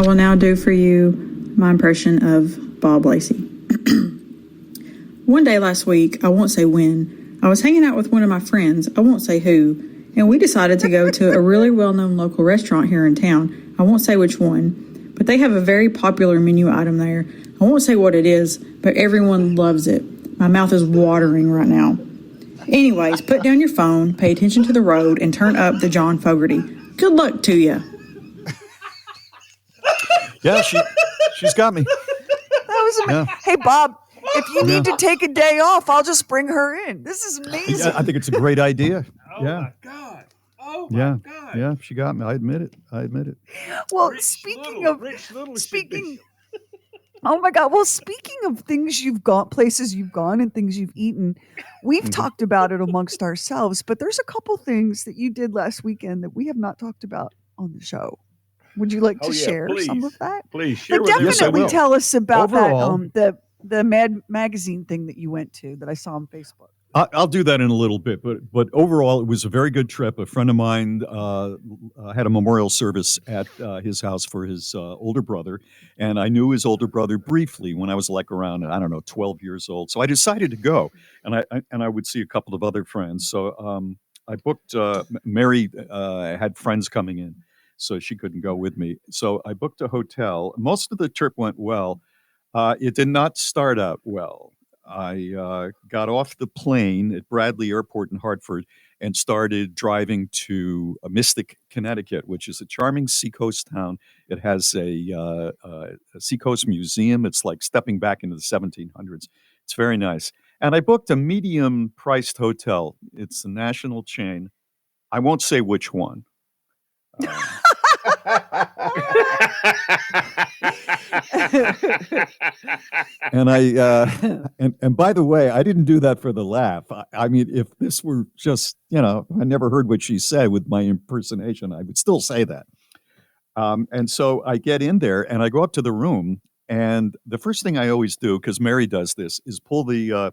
will now do for you my impression of Bob Lacey. One day last week, I won't say when, I was hanging out with one of my friends, I won't say who, and we decided to go to a really well-known local restaurant here in town. I won't say which one, but they have a very popular menu item there. I won't say what it is, but everyone loves it. My mouth is watering right now. Anyways, put down your phone, pay attention to the road, and turn up the John Fogerty. Good luck to you. Yeah, she's got me. That was amazing. Yeah. Hey, Bob, if you need to take a day off, I'll just bring her in. This is amazing. Yeah, I think it's a great idea. My God. Oh, my God. Yeah, she got me. I admit it. Well, Rich speaking of things you've gone, places you've gone and things you've eaten, we've talked about it amongst ourselves, but there's a couple things that you did last weekend that we have not talked about on the show. Would you like to share some of that? Please share with us. Definitely tell us about overall, that the Mad Magazine thing that you went to that I saw on Facebook. I'll do that in a little bit, but overall, it was a very good trip. A friend of mine had a memorial service at his house for his older brother, and I knew his older brother briefly when I was like around, 12 years old. So I decided to go, and I would see a couple of other friends. So I booked. Mary had friends coming in, so she couldn't go with me. So I booked a hotel. Most of the trip went well. It did not start out well. I got off the plane at Bradley Airport in Hartford and started driving to Mystic, Connecticut, which is a charming seacoast town. It has a seacoast museum. It's like stepping back into the 1700s. It's very nice. And I booked a medium-priced hotel. It's a national chain. I won't say which one. And and by the way, I didn't do that for the laugh. I mean, if this were just, I never heard what she said with my impersonation, I would still say that. And so I get in there and I go up to the room, and the first thing I always do, because Mary does this, is pull the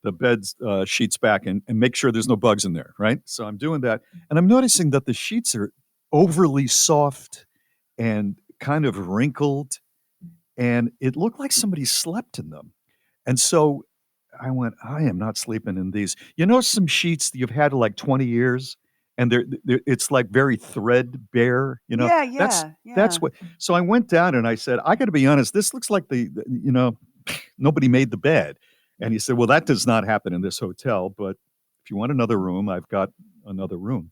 bed sheets back and make sure there's no bugs in there, right? So I'm doing that, and I'm noticing that the sheets are overly soft and kind of wrinkled, and it looked like somebody slept in them. And so I went, I am not sleeping in these. Some sheets that you've had like 20 years, and they're it's like very threadbare. That's what. So I went down and I said, I got to be honest, this looks like nobody made the bed. And he said, well, that does not happen in this hotel, but if you want another room, I've got another room.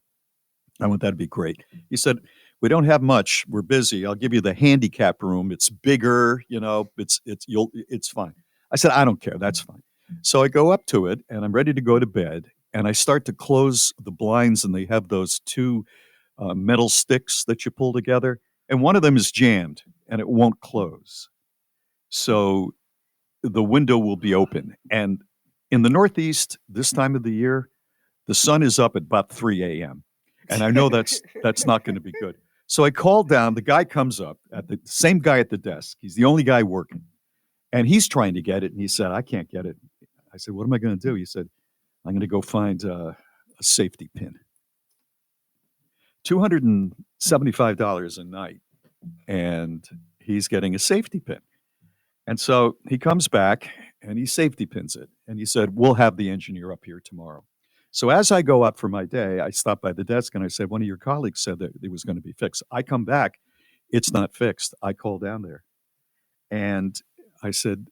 I went, that'd be great. He said, we don't have much. We're busy. I'll give you the handicap room. It's bigger, it's fine. I said, I don't care. That's fine. So I go up to it and I'm ready to go to bed. And I start to close the blinds, and they have those two metal sticks that you pull together. And one of them is jammed and it won't close. So the window will be open. And in the Northeast, this time of the year, the sun is up at about 3 a.m. And I know that's not going to be good. So I called down. The guy comes up, the same guy at the desk. He's the only guy working. And he's trying to get it. And he said, I can't get it. I said, what am I going to do? He said, I'm going to go find a safety pin. $275 a night. And he's getting a safety pin. And so he comes back and he safety pins it. And he said, we'll have the engineer up here tomorrow. So as I go up for my day, I stop by the desk and I said, one of your colleagues said that it was going to be fixed. I come back, it's not fixed. I call down there and I said,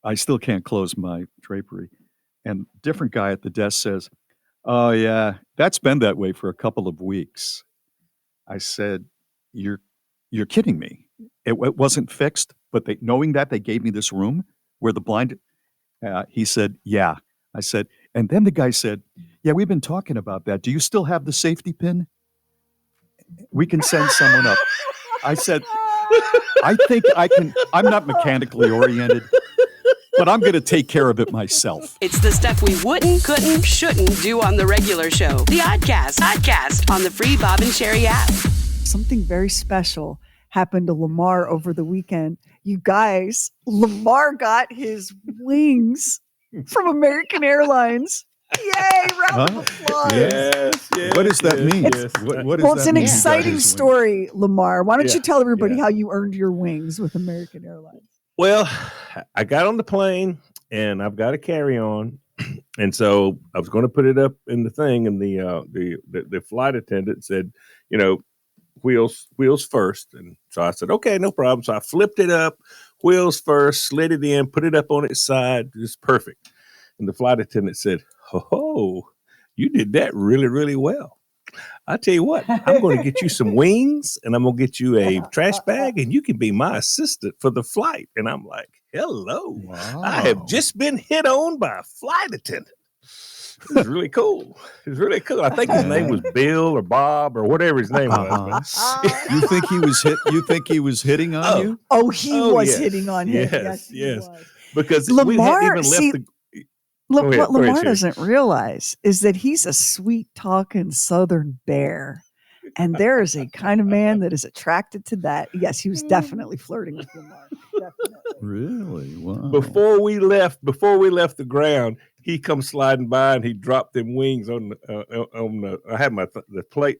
I still can't close my drapery. And different guy at the desk says, oh yeah, that's been that way for a couple of weeks. I said, you're kidding me. It wasn't fixed, but knowing that, they gave me this room where the blind, he said, yeah. I said, and then the guy said, yeah, we've been talking about that. Do you still have the safety pin? We can send someone up. I said, I think I can. I'm not mechanically oriented, but I'm going to take care of it myself. It's the stuff we wouldn't, couldn't, shouldn't do on the regular show. The Oddcast on the free Bob and Sheri app. Something very special happened to Lamar over the weekend. You guys, Lamar got his wings from American Airlines. Yay! Round of applause. Yes, What does that mean? yes. What does Well, that it's an mean? You got exciting his wings? story, Lamar. Why don't Yeah, you tell everybody yeah. how you earned your wings with American Airlines? Well, I got on the plane and I've got a carry-on, and so I was going to put it up in the thing, and the flight attendant said, you know, wheels first, and so I said, okay, no problem. So I flipped it up, wheels first, slid it in, put it up on its side, just perfect. And the flight attendant said, "Oh, you did that really, really well. I tell you what, I'm going to get you some wings and I'm going to get you a trash bag and you can be my assistant for the flight." And I'm like, hello, I have Wow. just been hit on by a flight attendant. It was really cool. It was really cool. I think his name was Bill or Bob or whatever his name was. You think he was hit? You think he was hitting on Oh, you? Oh, he Oh, was yes, hitting on him. yes, He yes. was. Because we Lamar, hadn't even left see, the. Look, Go ahead, what go ahead, Lamar Sheri. doesn't realize is that he's a sweet talking Southern bear. And there is a kind of man that is attracted to that. Yes, he was definitely flirting with Lamar. Definitely. Really? Wow. Before we left the ground, he comes sliding by and he dropped them wings on the. I had the plate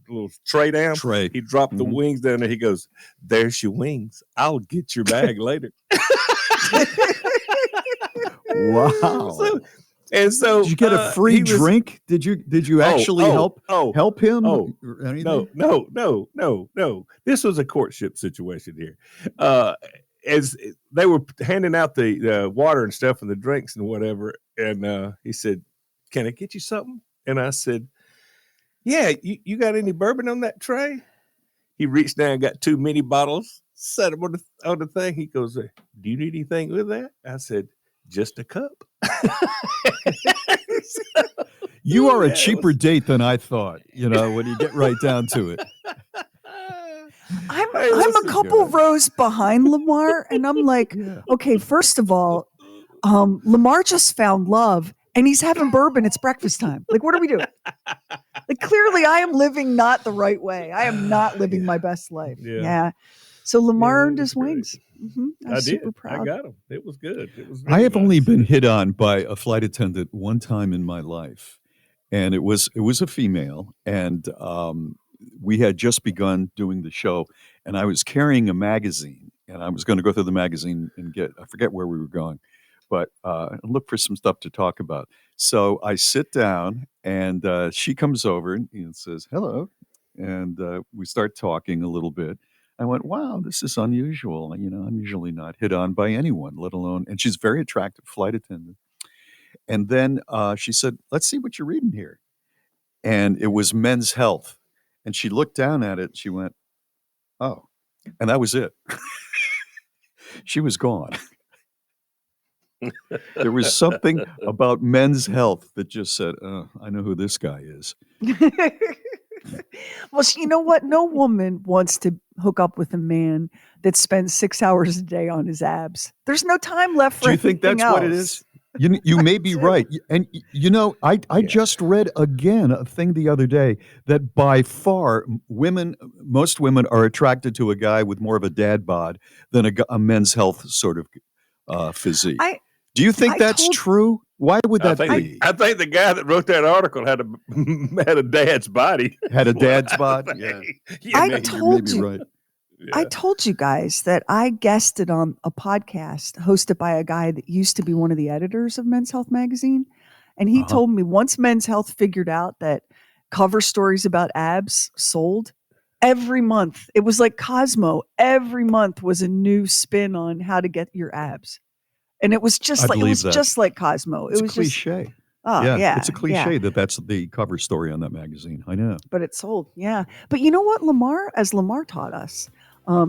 little tray down. Trey. He dropped the Mhm. wings down there. He goes, "There's your wings. I'll get your bag later." Wow. So Did you get a free he was- drink? Did you actually help him? Oh, or anything? No. This was a courtship situation here. As they were handing out the water and stuff and the drinks and whatever, and he said, "Can I get you something?" And I said, "Yeah, you got any bourbon on that tray?" He reached down and got 2 mini bottles, set them on the thing. He goes, "Do you need anything with that?" I said, "Just a cup." You are a Yeah, it cheaper was- date than I thought. When you get right down to it. I'm Hey, a listen, couple guys. rows behind Lamar, and I'm like, Yeah. okay, first of all, Lamar just found love and he's having bourbon. It's breakfast time. Like, what are we doing? Like, clearly, I am living not the right way. I am not living my best life. Yeah. Yeah. So Lamar Yeah, earned it his was great. wings. I I was did. super proud. I got him. It was good. It was. I Really have only nice. been hit on by a flight attendant one time in my life, and it was a female, and we had just begun doing the show, and I was carrying a magazine, and I was going to go through the magazine and I forget where we were going, but look for some stuff to talk about. So I sit down, and she comes over and says hello, and we start talking a little bit. I went, wow, this is unusual. I'm usually not hit on by anyone, let alone, and she's a very attractive flight attendant. And then she said, let's see what you're reading here. And it was Men's Health. And she looked down at it and she went, oh, and that was it. She was gone. There was something about Men's Health that just said, I know who this guy is. Well, you know what? No woman wants to hook up with a man that spends 6 hours a day on his abs. There's no time left for Do you think anything that's what it else. is? You may be right. And I Yeah. just read again a thing the other day that by far most women are attracted to a guy with more of a dad bod than a Men's Health sort of physique. Do you think I that's told- true? Why would I that be? think the guy that wrote that article had a dad's body. Had a dad's bod? Yeah. I You may told be you. right. I told you guys that I guested on a podcast hosted by a guy that used to be one of the editors of Men's Health magazine. And he told me once Men's Health figured out that cover stories about abs sold every month, it was like Cosmo. Every month was a new spin on how to get your abs. And it was just I like, believe that. just like Cosmo. It's it a was just, cliche. yeah. It's a cliche that's the cover story on that magazine. I know. But it sold. Yeah. But you know what, as Lamar taught us,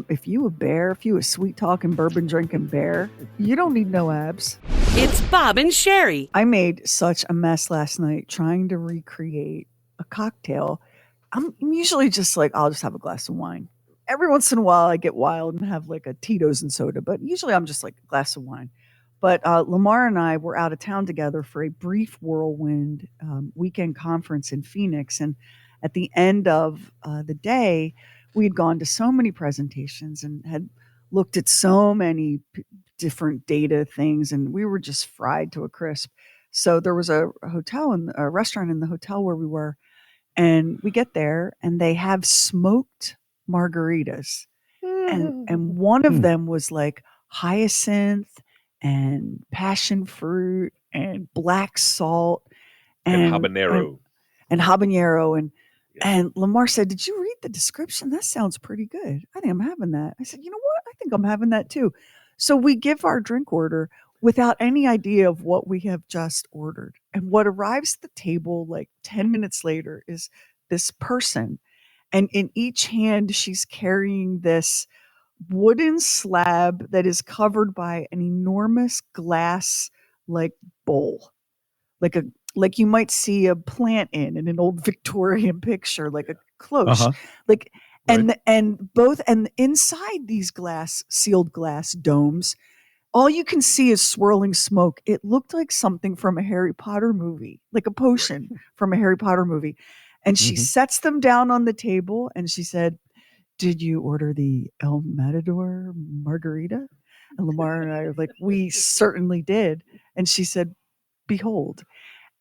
if you a sweet talking bourbon drinking bear, you don't need no abs. It's Bob and Sheri. I made such a mess last night trying to recreate a cocktail. I'm usually just like, I'll just have a glass of wine. Every once in a while I get wild and have like a Tito's and soda, but usually I'm just like a glass of wine. But Lamar and I were out of town together for a brief whirlwind weekend conference in Phoenix. And at the end of the day, we had gone to so many presentations and had looked at so many different data things, and we were just fried to a crisp. So there was a restaurant in the hotel where we were, and we get there and they have smoked margaritas. And one of them was like hyacinth and passion fruit and black salt And habanero. and habanero and Yeah. and Lamar said, "Did you read the description? That sounds pretty good. I think I'm having that." I said, "You know what? I think I'm having that too." So we give our drink order without any idea of what we have just ordered. And what arrives at the table like 10 minutes later is this person. And in each hand, she's carrying this wooden slab that is covered by an enormous glass like bowl, like a like you might see a plant in an old Victorian picture, like a cloche. Like Right. and inside these sealed glass domes, all you can see is swirling smoke. It looked like something from a Harry Potter movie, like a potion from a Harry Potter movie. And she sets them down on the table and she said, "Did you order the El Matador margarita?" And Lamar and I are like, "We certainly did." And she said, "Behold."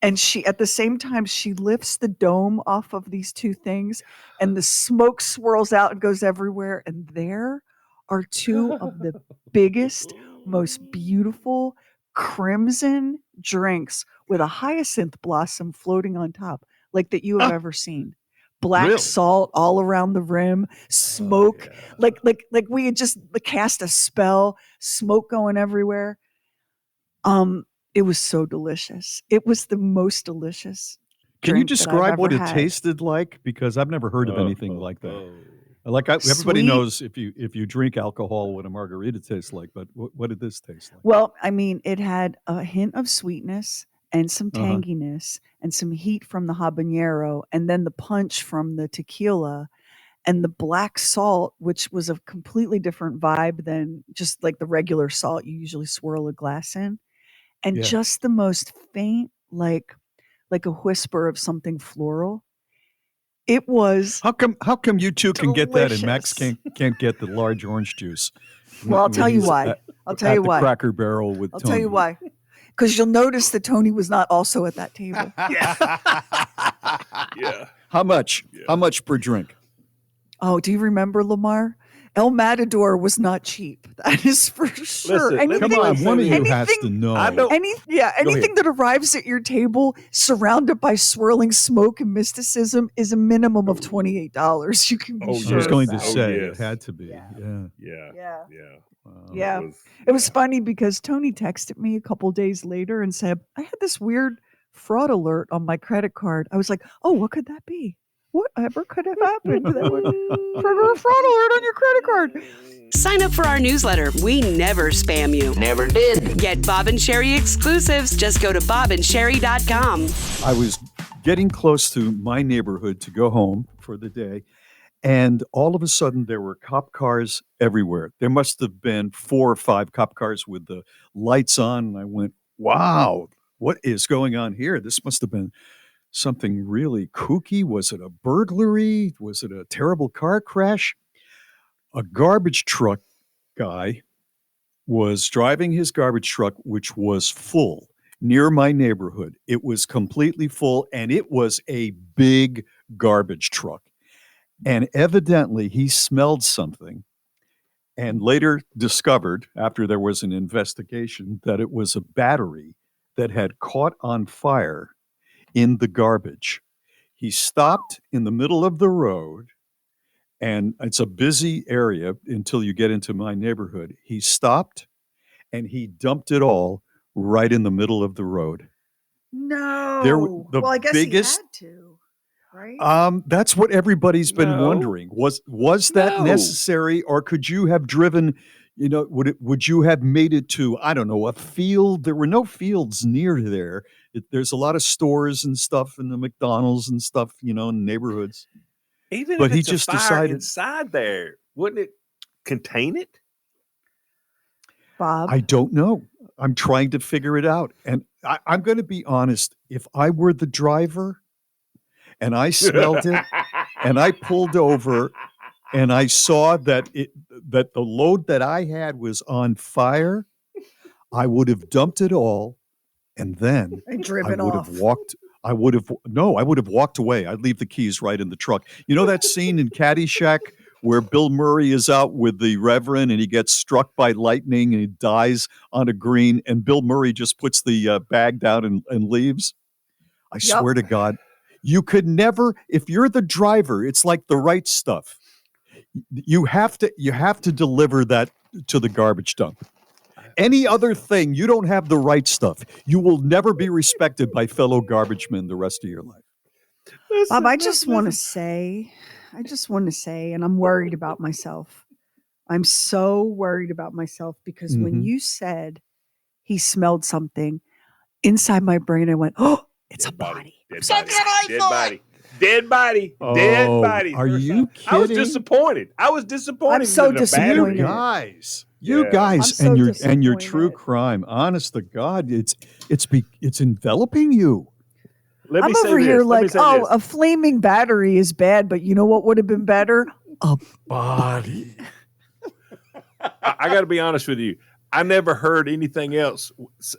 And she, at the same time, she lifts the dome off of these two things and the smoke swirls out and goes everywhere. And there are two of the biggest, most beautiful crimson drinks with a hyacinth blossom floating on top, like that you have ever seen. Black Really? salt all around the rim, smoke, like we had just cast a spell, smoke going everywhere. It was so delicious. It was the most delicious. Can you drink that I've describe what ever it had. tasted like? Because I've never heard of anything like that. Everybody Sweet. knows if you drink alcohol, what a margarita tastes like. But what did this taste like? Well, I mean, it had a hint of sweetness and some Uh-huh. tanginess and some heat from the habanero, and then the punch from the tequila and the black salt, which was a completely different vibe than just like the regular salt you usually swirl a glass in, and Yeah. just the most faint, like a whisper of something floral. It was How come you two can get that and Max delicious. can't get the large orange juice? Well, I'll when tell you he's why. I'll tell you the why. Cracker Barrel with I'll Tony. tell you why. Because you'll notice that Tony was not also at that table. Yeah. How much? Yeah. How much per drink? Oh, do you remember, Lamar? El Matador was not cheap. That is for sure. Listen, let me Come Anything- on, one of you has anything- to know. I know. Anything that arrives at your table surrounded by swirling smoke and mysticism is a minimum of $28. You can be Oh, sure. I was of going to that. say yes. it had to be. Yeah. Yeah. Yeah. Yeah. Yeah. Wow. Yeah. It was funny because Tony texted me a couple days later and said, "I had this weird fraud alert on my credit card." I was like, "Oh, what could that be? Whatever could have happened that would trigger a fraud alert on your credit card?" Sign up for our newsletter. We never spam you. Never did. Get Bob and Sheri exclusives. Just go to bobandsheri.com. I was getting close to my neighborhood to go home for the day, and all of a sudden there were cop cars everywhere. There must have been 4 or 5 cop cars with the lights on, and I went, "Wow, what is going on here? This must have been something really kooky. Was it a burglary? Was it a terrible car crash?" A garbage truck guy was driving his garbage truck, which was full near my neighborhood. It was completely full, and it was a big garbage truck. And evidently, he smelled something and later discovered, after there was an investigation, that it was a battery that had caught on fire in the garbage. He stopped in the middle of the road, and it's a busy area until you get into my neighborhood. He stopped and he dumped it all right in the middle of the road. No. the Well, I guess biggest- he had to, right? That's what everybody's been No. wondering. Was that No. necessary, or could you have driven? Would you have made it to, I don't know, a field? There were no fields near there. There's a lot of stores and stuff, and the McDonald's and stuff, in neighborhoods. Even But if he it's just a fire decided- inside there, wouldn't it contain it? Bob. I don't know. I'm trying to figure it out. And I'm going to be honest. If I were the driver and I smelled it and I pulled over and I saw that the load that I had was on fire, I would have dumped it all And then I I driven would off. have walked. I would have walked away. I'd leave the keys right in the truck. You know that scene in Caddyshack where Bill Murray is out with the Reverend and he gets struck by lightning and he dies on a green, and Bill Murray just puts the bag down and leaves. I Yep. swear to God, you could never. If you're the driver, it's like the right stuff. You have to deliver that to the garbage dump. Any other thing, you don't have the right stuff. You will never be respected by fellow garbage men the rest of your life. Bob, I just want to say, and I'm worried about myself. I'm so worried about myself because when Mhm. you said he smelled something, inside my brain, I went, oh, it's a body. Dead body. Dead body. Dead Oh, body. are First you time. I was kidding? disappointed. I'm so in a disappointed. You battery. guys, Yeah. guys, I'm so and your true disappointed. crime. Honest to God, it's enveloping you. Let me I'm say over this. here Let me like, say oh, this. a flaming battery is bad, but you know what would have been better? A Body. I got to be honest with you. I never heard anything else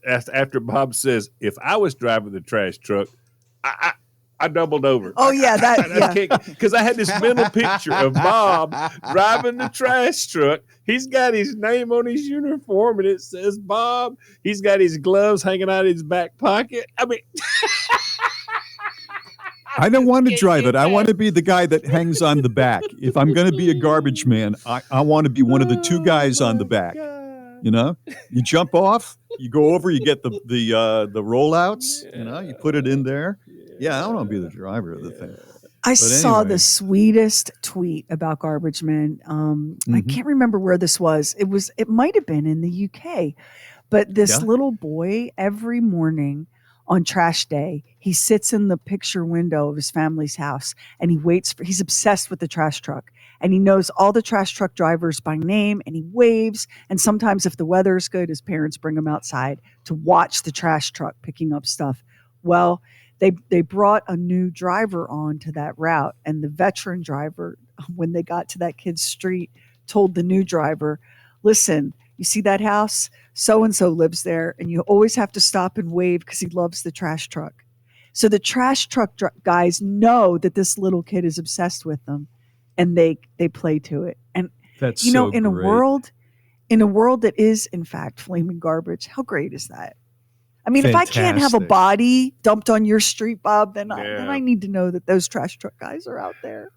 after Bob says, if I was driving the trash truck, I doubled over. Oh, yeah, that- Because I had this mental picture of Bob driving the trash truck. He's got his name on his uniform and it says Bob. He's got his gloves hanging out of his back pocket. I mean, I don't want to drive it. I want to be the guy that hangs on the back. If I'm going to be a garbage man, I want to be one of the two guys on the back. You know, you jump off, you go over, you get the rollouts. You know, you put it in there. Yeah, I don't want to be the driver of the thing. I saw anyway. the sweetest tweet about garbage men. I Mhm. can't remember where this was. It might have been in the UK, but this Yeah. little boy every morning on trash day, he sits in the picture window of his family's house and he's obsessed with the trash truck and he knows all the trash truck drivers by name and he waves. And sometimes if the weather's good, his parents bring him outside to watch the trash truck picking up stuff. Well, they brought a new driver on to that route, and the veteran driver, when they got to that kid's street, told the new driver, listen, you see that house? So-and-so lives there, and you always have to stop and wave because he loves the trash truck. So the trash truck guys know that this little kid is obsessed with them, and they play to it. And That's you know, so in great. a world that is in fact flaming garbage, how great is that? I mean, if I can't have a Fantastic. body dumped on your street, Bob, then Yeah. I need to know that those trash truck guys are out there.